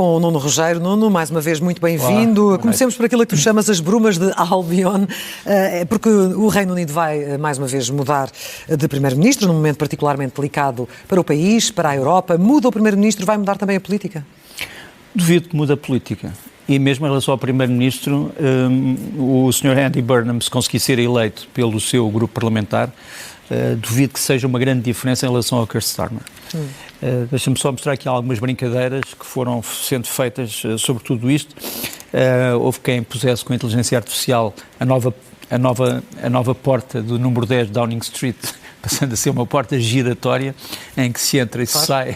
com o Nuno Rogério. Nuno, mais uma vez, muito bem-vindo. Comecemos por aquilo que tu chamas as brumas de Albion, porque o Reino Unido vai, mais uma vez, mudar de Primeiro-Ministro, num momento particularmente delicado para o país, para a Europa. Muda o Primeiro-Ministro, vai mudar também a política? Duvido que mude a política. E mesmo em relação ao Primeiro-Ministro, o Sr. Andy Burnham, se conseguir ser eleito pelo seu grupo parlamentar, duvido que seja uma grande diferença em relação ao Keir Starmer. Deixa-me só mostrar aqui algumas brincadeiras que foram sendo feitas sobre tudo isto. Houve quem pusesse com a inteligência artificial a nova porta do número 10 de Downing Street, passando a ser uma porta giratória em que se entra e se sai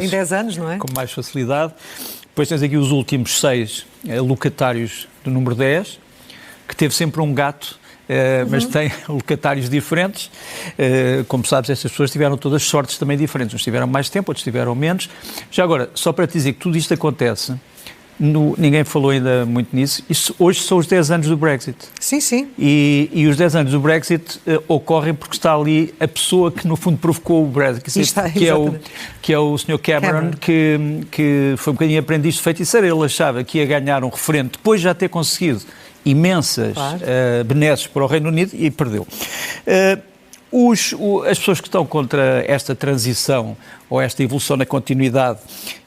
em 10 anos, não é? Com mais facilidade. Depois tens aqui os últimos 6 locatários do número 10, que teve sempre um gato, mas tem locatários diferentes. Como sabes, estas pessoas tiveram todas sortes também diferentes. Uns tiveram mais tempo, outros tiveram menos. Já agora, só para te dizer que tudo isto acontece, ninguém falou ainda muito nisso, hoje são os 10 anos do Brexit. Sim, sim. E os 10 anos do Brexit ocorrem porque está ali a pessoa que, no fundo, provocou o Brexit, que é o Sr. Cameron, que foi um bocadinho aprendiz de feiticeiro. Ele achava que ia ganhar um referendo depois de já ter conseguido imensas benesses para o Reino Unido e perdeu. As pessoas que estão contra esta transição ou esta evolução na continuidade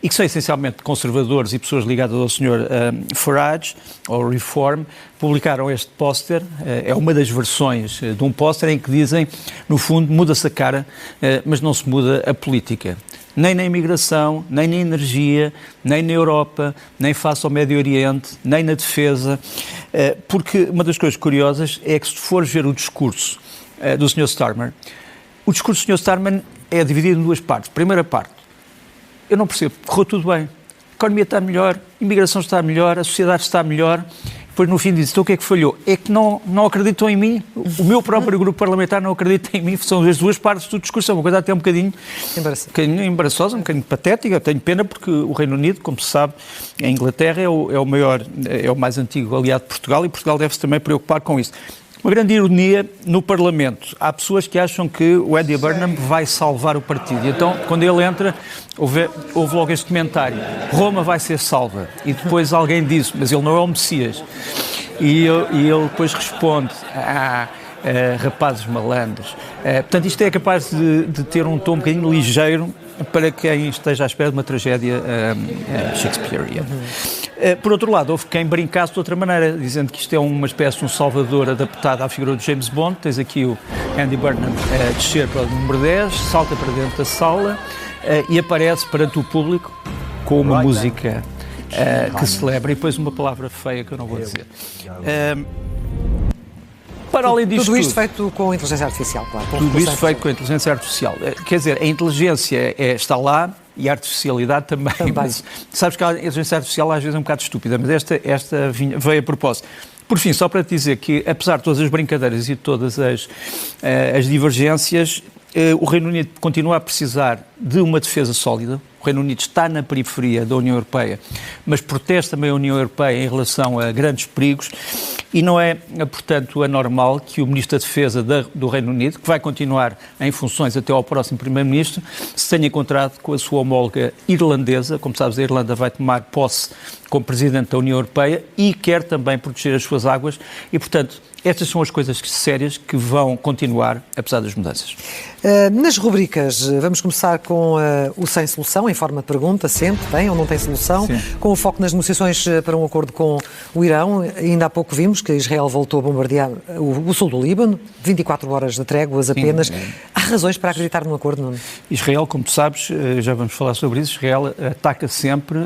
e que são essencialmente conservadores e pessoas ligadas ao Sr. Farage, ou Reform, publicaram este póster. É uma das versões de um póster em que dizem, no fundo, muda-se a cara, mas não se muda a política. Nem na imigração, nem na energia, nem na Europa, nem face ao Médio Oriente, nem na defesa. Porque uma das coisas curiosas é que, se fores ver o discurso do Sr. Starmer, o discurso do Sr. Starmer é dividido em 2 partes. Primeira parte, eu não percebo, correu tudo bem, a economia está melhor, a imigração está melhor, a sociedade está melhor. Depois, no fim, diz, então o que é que falhou? É que não acreditam em mim, o meu próprio grupo parlamentar não acredita em mim. São as 2 partes do discurso, é uma coisa até um bocadinho embaraçosa, um bocadinho patética. Eu tenho pena porque o Reino Unido, como se sabe, a Inglaterra é o mais antigo aliado de Portugal, e Portugal deve-se também preocupar com isso. Uma grande ironia no Parlamento. Há pessoas que acham que o Andy Burnham vai salvar o partido. E então, quando ele entra, houve logo este comentário: Roma vai ser salva. E depois alguém disse, mas ele não é o Messias. E ele depois responde, rapazes malandros. Portanto, isto é capaz de ter um tom um bocadinho ligeiro para quem esteja à espera de uma tragédia shakespeariana. Por outro lado, houve quem brincasse de outra maneira, dizendo que isto é uma espécie de um salvador adaptado à figura de James Bond. Tens aqui o Andy Burnham a descer para o número 10, salta para dentro da sala e aparece perante o público com uma música que celebra, e depois uma palavra feia que eu não vou dizer. Para além disto tudo isto feito com a inteligência artificial, claro. Tudo isto feito com a inteligência artificial. Quer dizer, a inteligência está lá e a artificialidade também. Mas, sabes que a inteligência artificial às vezes é um bocado estúpida, mas esta veio a propósito. Por fim, só para te dizer que, apesar de todas as brincadeiras e de todas as divergências, o Reino Unido continua a precisar de uma defesa sólida. O Reino Unido está na periferia da União Europeia, mas protege também a União Europeia em relação a grandes perigos, e não é, portanto, anormal que o Ministro da Defesa do Reino Unido, que vai continuar em funções até ao próximo Primeiro-Ministro, se tenha encontrado com a sua homóloga irlandesa. Como sabes, a Irlanda vai tomar posse como Presidente da União Europeia e quer também proteger as suas águas e, portanto, estas são as coisas sérias que vão continuar, apesar das mudanças. Nas rubricas, vamos começar com o Sem Solução, em forma de pergunta, sempre, tem ou não tem solução, sim, com o foco nas negociações para um acordo com o Irão. Ainda há pouco vimos que Israel voltou a bombardear o sul do Líbano, 24 horas de tréguas apenas. Sim. Há razões para acreditar num acordo, não? Israel, como tu sabes, já vamos falar sobre isso, Israel ataca sempre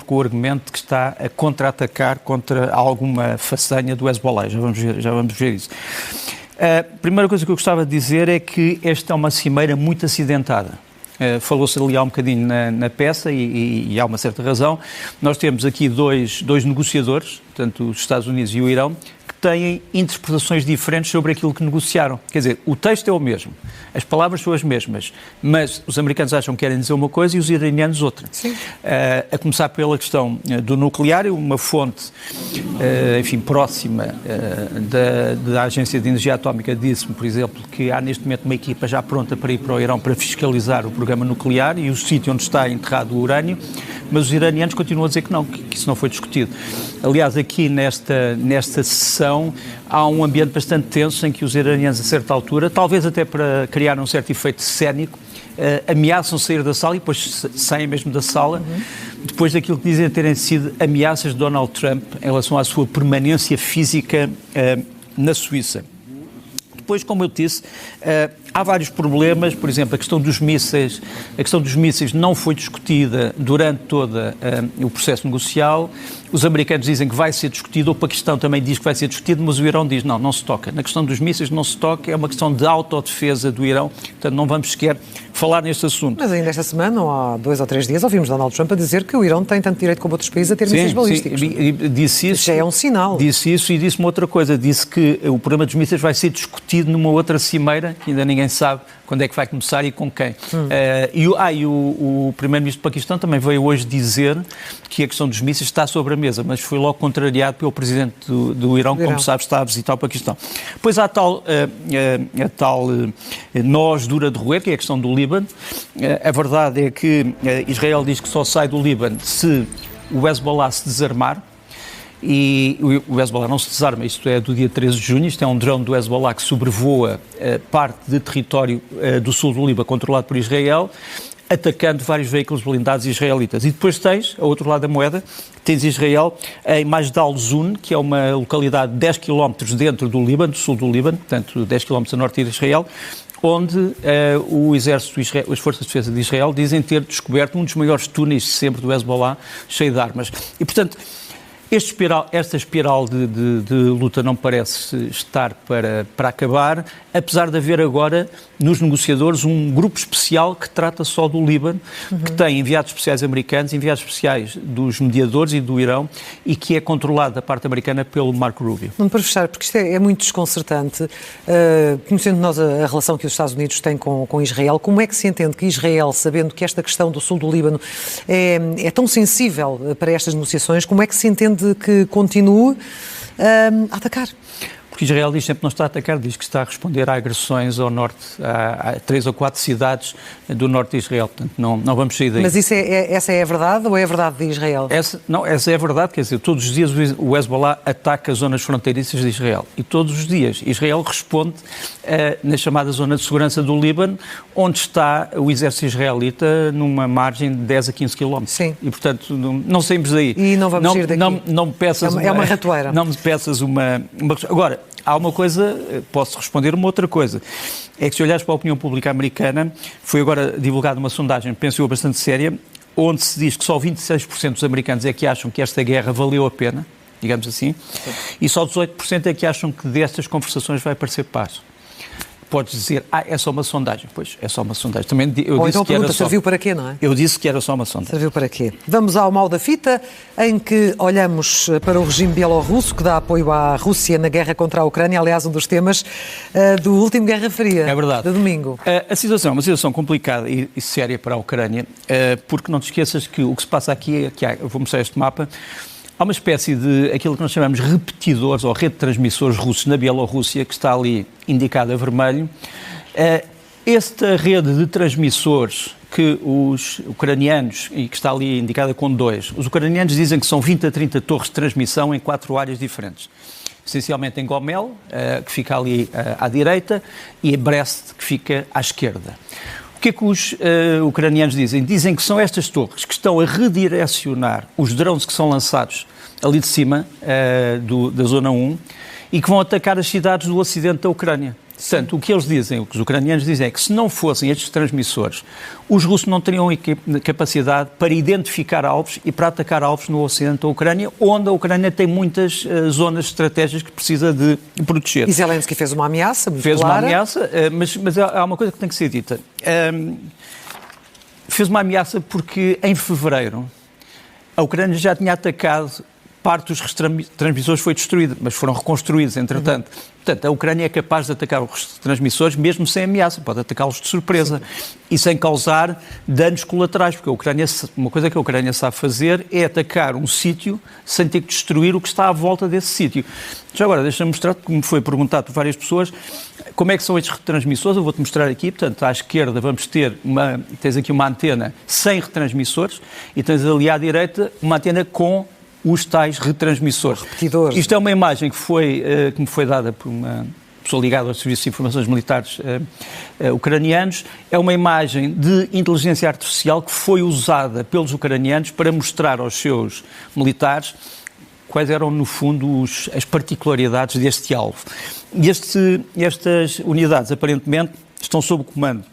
com o argumento de que está a contra-atacar contra alguma façanha do Hezbollah. Já vamos ver isso. A primeira coisa que eu gostava de dizer é que esta é uma cimeira muito acidentada. Falou-se ali há um bocadinho na peça e há uma certa razão. Nós temos aqui dois negociadores, portanto os Estados Unidos e o Irão, que têm interpretações diferentes sobre aquilo que negociaram. Quer dizer, o texto é o mesmo, as palavras são as mesmas, mas os americanos acham que querem dizer uma coisa e os iranianos outra. Sim. A começar pela questão do nuclear, uma fonte, próxima da Agência de Energia Atómica disse-me, por exemplo, que há neste momento uma equipa já pronta para ir para o Irão para fiscalizar o programa nuclear e o sítio onde está enterrado o urânio. mas os iranianos continuam a dizer que não, que isso não foi discutido. Aliás, aqui nesta sessão há um ambiente bastante tenso em que os iranianos, a certa altura, talvez até para criar um certo efeito cénico, ameaçam sair da sala e depois saem mesmo da sala, depois daquilo que dizem terem sido ameaças de Donald Trump em relação à sua permanência física na Suíça. Depois, como eu disse, há vários problemas, por exemplo, a questão dos mísseis não foi discutida durante todo o processo negocial. Os americanos dizem que vai ser discutido, o Paquistão também diz que vai ser discutido, mas o Irão diz não se toca. Na questão dos mísseis não se toca, é uma questão de autodefesa do Irão, portanto não vamos sequer falar neste assunto. Mas ainda esta semana, ou há 2 ou 3 dias, ouvimos Donald Trump a dizer que o Irão tem tanto direito como outros países a ter mísseis balísticos. Sim, disse isso. Já é um sinal. Disse isso e disse uma outra coisa, disse que o problema dos mísseis vai ser discutido numa outra cimeira, que ainda ninguém sabe quando é que vai começar e com quem. O primeiro-ministro do Paquistão também veio hoje dizer que a questão dos mísseis está sobre a mesa, mas foi logo contrariado pelo presidente do Irão, como sabe, está a visitar o Paquistão. Depois há a tal nós dura de roer, que é a questão do Líbano. A verdade é que Israel diz que só sai do Líbano se o Hezbollah se desarmar. E o Hezbollah não se desarma, isto é do dia 13 de junho, isto é um drone do Hezbollah que sobrevoa parte de território do sul do Líbano controlado por Israel, atacando vários veículos blindados israelitas. E depois tens, ao outro lado da moeda, tens Israel em Majdal Zun, que é uma localidade de 10 km dentro do Líbano, do sul do Líbano, portanto 10 km a norte de Israel, onde o exército, as forças de defesa de Israel dizem ter descoberto um dos maiores túneis de sempre do Hezbollah, cheio de armas. E, portanto, esta espiral de luta não parece estar para acabar, apesar de haver agora, nos negociadores, um grupo especial que trata só do Líbano, que tem enviados especiais americanos, enviados especiais dos mediadores e do Irão, e que é controlado da parte americana pelo Marco Rubio. Não, para fechar, porque isto é muito desconcertante, conhecendo nós a relação que os Estados Unidos têm com Israel, como é que se entende que Israel, sabendo que esta questão do sul do Líbano é tão sensível para estas negociações, como é que se entende que continue a atacar? Porque Israel diz sempre que não está a atacar, diz que está a responder a agressões ao norte, a 3 ou 4 cidades do norte de Israel. Portanto, não vamos sair daí. Mas essa é a verdade ou é a verdade de Israel? Essa é a verdade, quer dizer, todos os dias o Hezbollah ataca as zonas fronteiriças de Israel. E todos os dias Israel responde na chamada zona de segurança do Líbano, onde está o exército israelita numa margem de 10 a 15 km. Sim. E, portanto, não saímos daí. E não vamos sair daqui. Não me peças é uma ratoeira. Não me peças uma... Agora, há uma coisa, posso responder uma outra coisa, é que se olhares para a opinião pública americana, foi agora divulgada uma sondagem, penso eu, bastante séria, onde se diz que só 26% dos americanos é que acham que esta guerra valeu a pena, digamos assim, e só 18% é que acham que destas conversações vai aparecer paz. Podes dizer, é só uma sondagem. Pois, é só uma sondagem. Também eu Ou disse então a que era pergunta, serviu para quê, não é? Eu disse que era só uma sondagem. Serviu para quê? Vamos ao mal da fita, em que olhamos para o regime bielorrusso, que dá apoio à Rússia na guerra contra a Ucrânia, aliás, um dos temas do último Guerra Fria, de domingo. A situação é uma situação complicada e séria para a Ucrânia, porque não te esqueças que o que se passa aqui, eu vou mostrar este mapa, há uma espécie de, aquilo que nós chamamos repetidores ou rede de transmissores russos na Bielorrússia, que está ali indicada a vermelho. Esta rede de transmissores que os ucranianos, e que está ali indicada com 2, os ucranianos dizem que são 20 a 30 torres de transmissão em 4 áreas diferentes. Essencialmente em Gomel, que fica ali à direita, e em Brest, que fica à esquerda. O que é que os ucranianos dizem? Dizem que são estas torres que estão a redirecionar os drones que são lançados ali de cima, da Zona 1, e que vão atacar as cidades do ocidente da Ucrânia. Portanto, o que eles dizem, o que os ucranianos dizem é que se não fossem estes transmissores, os russos não teriam capacidade para identificar alvos e para atacar alvos no ocidente da Ucrânia, onde a Ucrânia tem muitas zonas estratégicas que precisa de proteger. E Zelensky fez uma ameaça muito clara. Fez uma ameaça, mas há uma coisa que tem que ser dita. Fez uma ameaça porque, em fevereiro, a Ucrânia já tinha atacado parte dos retransmissores foi destruída, mas foram reconstruídos, entretanto. Portanto, a Ucrânia é capaz de atacar os transmissores mesmo sem ameaça, pode atacá-los de surpresa e sem causar danos colaterais, porque uma coisa que a Ucrânia sabe fazer é atacar um sítio sem ter que destruir o que está à volta desse sítio. Já agora, deixa-me mostrar, como foi perguntado por várias pessoas, como é que são estes retransmissores. Eu vou-te mostrar aqui, portanto, à esquerda vamos ter tens aqui uma antena sem retransmissores e tens ali à direita uma antena com os tais retransmissores. Repetidores. Isto é uma imagem que me foi dada por uma pessoa ligada aos serviços de informações militares ucranianos. É uma imagem de inteligência artificial que foi usada pelos ucranianos para mostrar aos seus militares quais eram, no fundo, as particularidades deste alvo. E estas unidades, aparentemente, estão sob o comando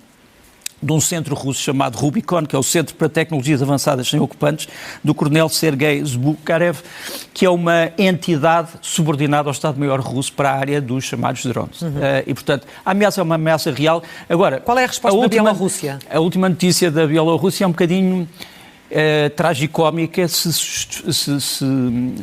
de um centro russo chamado Rubicon, que é o Centro para Tecnologias Avançadas Sem Ocupantes, do coronel Sergei Zbukarev, que é uma entidade subordinada ao Estado-Maior russo para a área dos chamados drones. E, portanto, a ameaça é uma ameaça real. Agora, qual é a resposta da Bielorrússia? A última notícia da Bielorrússia é um bocadinho tragicómica, se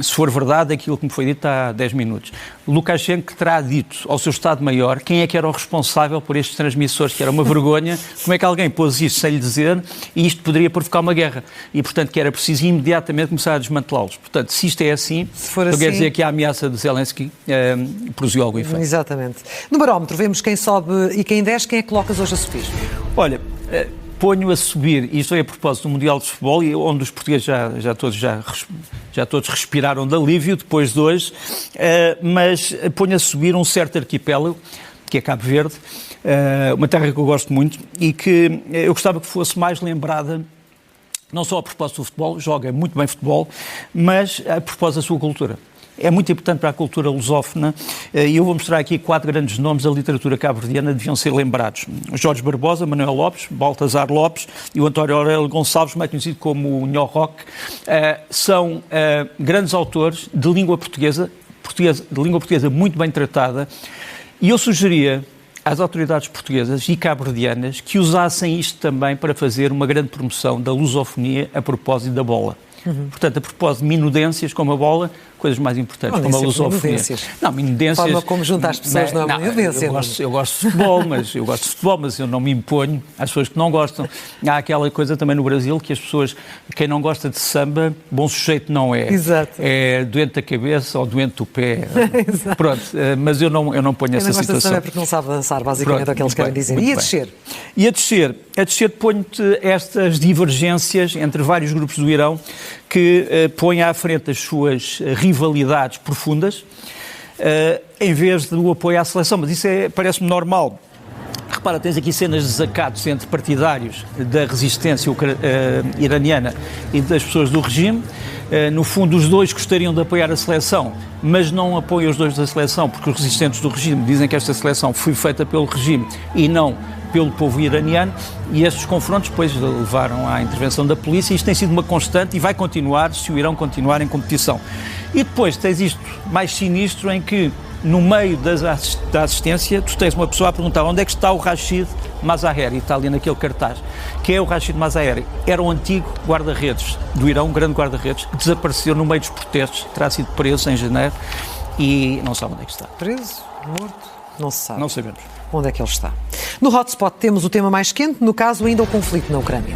for verdade aquilo que me foi dito há 10 minutos. Lukashenko terá dito ao seu Estado-Maior quem é que era o responsável por estes transmissores, que era uma vergonha, como é que alguém pôs isto sem lhe dizer, e isto poderia provocar uma guerra. E, portanto, que era preciso imediatamente começar a desmantelá-los. Portanto, se isto é assim, quer dizer que a ameaça de Zelensky produziu algum efeito. Exatamente. No barómetro vemos quem sobe e quem desce. Quem é que colocas hoje a subir? Olha, ponho a subir, isto é a propósito do Mundial de Futebol, onde os portugueses já todos respiraram de alívio depois de hoje, mas ponho a subir um certo arquipélago, que é Cabo Verde, uma terra que eu gosto muito e que eu gostava que fosse mais lembrada, não só a propósito do futebol, joga muito bem futebol, mas a propósito da sua cultura. É muito importante para a cultura lusófona e eu vou mostrar aqui 4 grandes nomes da literatura cabo-verdiana que deviam ser lembrados. Jorge Barbosa, Manuel Lopes, Baltazar Lopes e o António Aurélio Gonçalves, mais conhecido como o Nho Roque, são grandes autores de língua portuguesa muito bem tratada, e eu sugeria às autoridades portuguesas e cabo-verdianas que usassem isto também para fazer uma grande promoção da lusofonia a propósito da bola. Portanto, a propósito de minudências como a bola, coisas mais importantes, como a lusofonia. Não, minudências. A forma como junta as pessoas não é minudência. Eu gosto de futebol, mas eu não me imponho às pessoas que não gostam. Há aquela coisa também no Brasil que as pessoas, quem não gosta de samba, bom sujeito não é. Exato. É doente da cabeça ou doente do pé. Pronto, mas eu não ponho essa situação. Quem não gosta de samba é porque não sabe dançar, basicamente é o que eles querem dizer. E a descer? E a descer ponho-te estas divergências entre vários grupos do Irão que põem à frente as suas rivalidades profundas em vez do apoio à seleção. Mas isso parece-me normal. Repara, tens aqui cenas de desacatos entre partidários da resistência iraniana e das pessoas do regime. No fundo, os dois gostariam de apoiar a seleção, mas não apoiam os dois da seleção, porque os resistentes do regime dizem que esta seleção foi feita pelo regime e não pelo povo iraniano, e estes confrontos depois levaram à intervenção da polícia, e isto tem sido uma constante e vai continuar se o Irão continuar em competição. E depois tens isto mais sinistro em que, no meio da assistência, tu tens uma pessoa a perguntar onde é que está o Rashid Mazaheri, está ali naquele cartaz. Quem é o Rashid Mazaheri? Era um antigo guarda-redes do Irão, um grande guarda-redes, que desapareceu no meio dos protestos, terá sido preso em janeiro e não sabe onde é que está. Preso? Morto? Não se sabe. Não sabemos. Onde é que ele está? No hotspot temos o tema mais quente, no caso ainda o conflito na Ucrânia.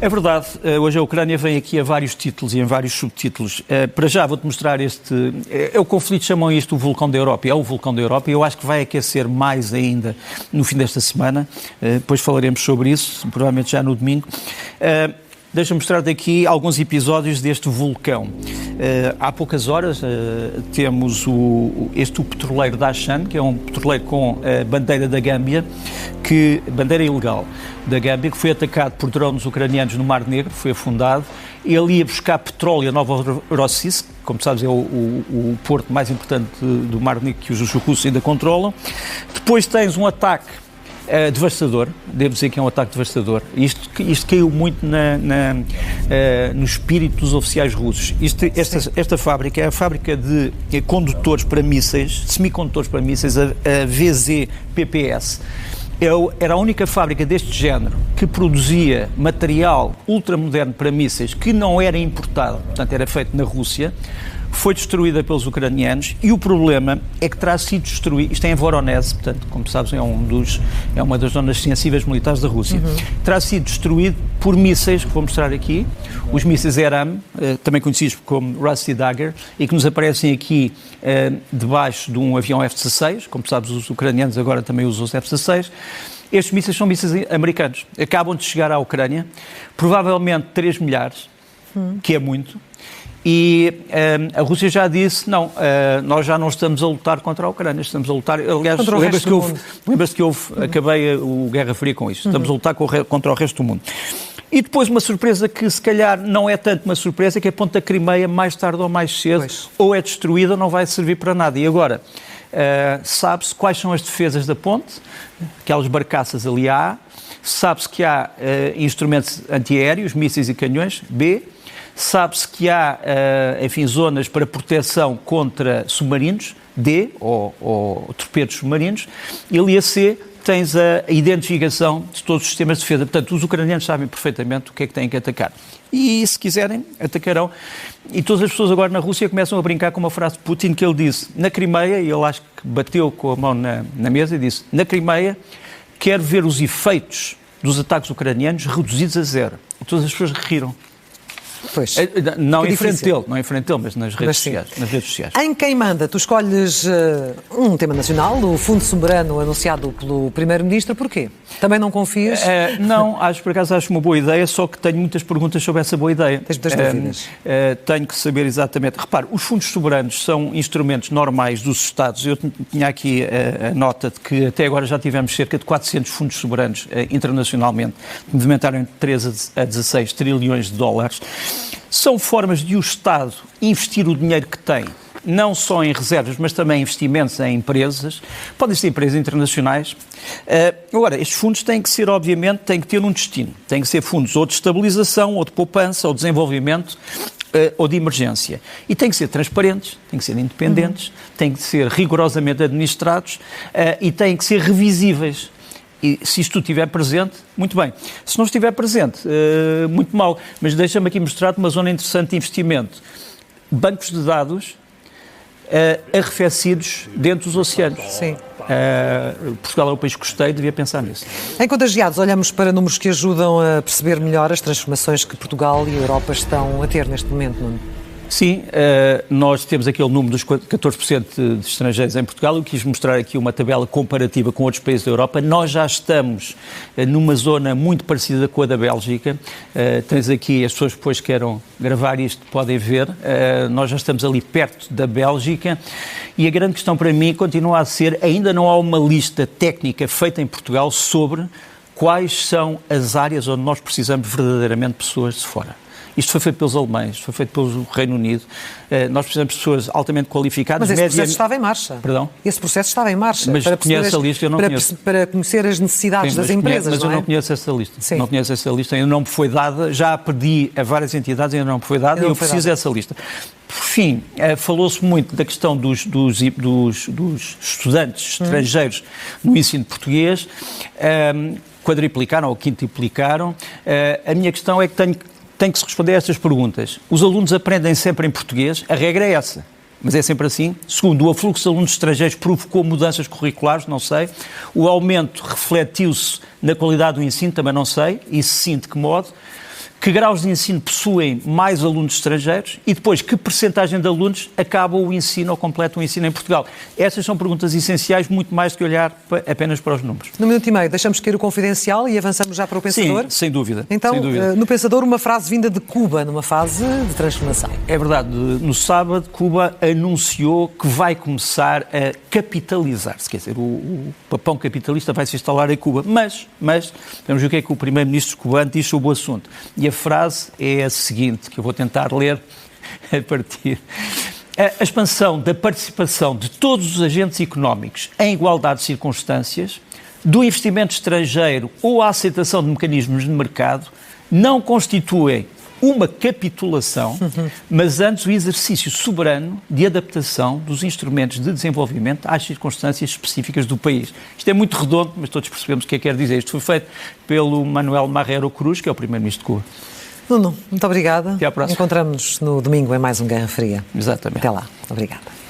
É verdade, hoje a Ucrânia vem aqui a vários títulos e em vários subtítulos. Para já vou-te mostrar o conflito, chamam isto o vulcão da Europa, é o vulcão da Europa, e eu acho que vai aquecer mais ainda no fim desta semana, depois falaremos sobre isso, provavelmente já no domingo. Deixa-me mostrar-te aqui alguns episódios deste vulcão. Há poucas horas temos o petroleiro da Ashan, que é um petroleiro com bandeira da Gâmbia, bandeira ilegal da Gâmbia, que foi atacado por drones ucranianos no Mar Negro, foi afundado. Ele ia buscar petróleo a Novorossiysk, como sabes é o porto mais importante do Mar Negro que os russos ainda controlam. Depois tens um ataque devastador, devo dizer que é um ataque devastador. Isto caiu muito no espírito dos oficiais russos. Esta fábrica é a fábrica de condutores para mísseis, semicondutores para mísseis, a VZPPS. Era a única fábrica deste género que produzia material ultramoderno para mísseis que não era importado, portanto era feito na Rússia. foi destruída pelos ucranianos e o problema é que terá sido destruída, isto é em Voronezh, portanto, como sabes, é uma das zonas sensíveis militares da Rússia, terá sido destruído por mísseis, que vou mostrar aqui, os mísseis Eram, também conhecidos como Rusty Dagger, e que nos aparecem aqui debaixo de um avião F-16, como sabes, os ucranianos agora também usam os F-16. Estes mísseis são mísseis americanos, acabam de chegar à Ucrânia, provavelmente 3 milhares, que é muito. E a Rússia já disse, não, nós já não estamos a lutar contra a Ucrânia, estamos a lutar, aliás, lembras-te que acabei a Guerra Fria com isto, estamos a lutar contra o resto do mundo. E depois uma surpresa que se calhar não é tanto uma surpresa, que a ponte da Crimeia, mais tarde ou mais cedo, ou é destruída ou não vai servir para nada. E agora, sabe-se quais são as defesas da ponte, aquelas barcaças ali A, sabe-se que há instrumentos antiaéreos, mísseis e canhões, B, sabe-se que há, zonas para proteção contra submarinos, D, ou torpedos submarinos, e ali a C tens a identificação de todos os sistemas de defesa. Portanto, os ucranianos sabem perfeitamente o que é que têm que atacar. E, se quiserem, atacarão. E todas as pessoas agora na Rússia começam a brincar com uma frase de Putin que ele disse na Crimeia, e ele acho que bateu com a mão na mesa e disse, na Crimeia quero ver os efeitos dos ataques ucranianos reduzidos a zero. E todas as pessoas riram. Pois, não em frente dele, mas nas redes sociais. Em Quem Manda, tu escolhes um tema nacional, o Fundo Soberano anunciado pelo Primeiro-Ministro. Porquê? Também não confias? Não, por acaso acho uma boa ideia, só que tenho muitas perguntas sobre essa boa ideia. Tens muitas dúvidas? Tenho que saber exatamente. Repare, os fundos soberanos são instrumentos normais dos Estados. Eu tinha aqui a nota de que até agora já tivemos cerca de 400 fundos soberanos internacionalmente, que movimentaram entre 13 a 16 trilhões de dólares. São formas de o Estado investir o dinheiro que tem, não só em reservas, mas também em investimentos em empresas. Podem ser empresas internacionais. Agora, estes fundos têm que ser, obviamente, têm que ter um destino. Têm que ser fundos ou de estabilização, ou de poupança, ou de desenvolvimento, ou de emergência. E têm que ser transparentes, têm que ser independentes, têm que ser rigorosamente administrados e têm que ser revisíveis. E se isto estiver presente, muito bem. Se não estiver presente, muito mal. Mas deixa-me aqui mostrar-te uma zona interessante de investimento. Bancos de dados arrefecidos dentro dos oceanos. Sim. Portugal é um país costeiro, devia pensar nisso. Em Contagiados, olhamos para números que ajudam a perceber melhor as transformações que Portugal e a Europa estão a ter neste momento, Nuno. Sim, nós temos aquele número dos 14% de estrangeiros em Portugal. Eu quis mostrar aqui uma tabela comparativa com outros países da Europa. Nós já estamos numa zona muito parecida com a da Bélgica. Tens aqui, as pessoas depois que queiram gravar isto podem ver. Nós já estamos ali perto da Bélgica. E a grande questão para mim continua a ser, ainda não há uma lista técnica feita em Portugal sobre quais são as áreas onde nós precisamos verdadeiramente de pessoas de fora. Isto foi feito pelos alemães, foi feito pelo Reino Unido. Nós precisamos de pessoas altamente qualificadas. Mas esse processo estava em marcha. Perdão? Esse processo estava em marcha. Mas conhece a lista? Eu não conheço. Para conhecer as necessidades das empresas, mas eu não conheço essa lista. Sim. Não conheço essa lista, ainda não me foi dada. Já a pedi a várias entidades, ainda não me foi dada e eu preciso dessa lista. Por fim, falou-se muito da questão dos estudantes estrangeiros no ensino português. Quadriplicaram ou quintuplicaram. A minha questão é que tem que se responder a estas perguntas. Os alunos aprendem sempre em português, a regra é essa, mas é sempre assim. Segundo, o afluxo de alunos estrangeiros provocou mudanças curriculares, não sei. O aumento refletiu-se na qualidade do ensino, também não sei, e se sim, de que modo. Que graus de ensino possuem mais alunos estrangeiros e depois que percentagem de alunos acabam o ensino ou completam o ensino em Portugal? Essas são perguntas essenciais, muito mais do que olhar apenas para os números. No minuto e meio, deixamos cair o confidencial e avançamos já para o Pensador? Sim, sem dúvida. Então, sem dúvida. No Pensador, uma frase vinda de Cuba, numa fase de transformação. É verdade. No sábado, Cuba anunciou que vai começar a capitalizar-se. Quer dizer, o papão capitalista vai se instalar em Cuba. Mas vamos ver o que é que o primeiro-ministro cubano diz sobre o assunto. E a frase é a seguinte, que eu vou tentar ler a partir. A expansão da participação de todos os agentes económicos em igualdade de circunstâncias, do investimento estrangeiro ou a aceitação de mecanismos de mercado não constituem uma capitulação, mas antes o exercício soberano de adaptação dos instrumentos de desenvolvimento às circunstâncias específicas do país. Isto é muito redondo, mas todos percebemos o que é que quer dizer. Isto foi feito pelo Manuel Marrero Cruz, que é o primeiro-ministro de Cuba. Nuno, muito obrigada. Até à próxima. Encontramos-nos no domingo em mais um Guerra Fria. Exatamente. Até lá. Obrigada.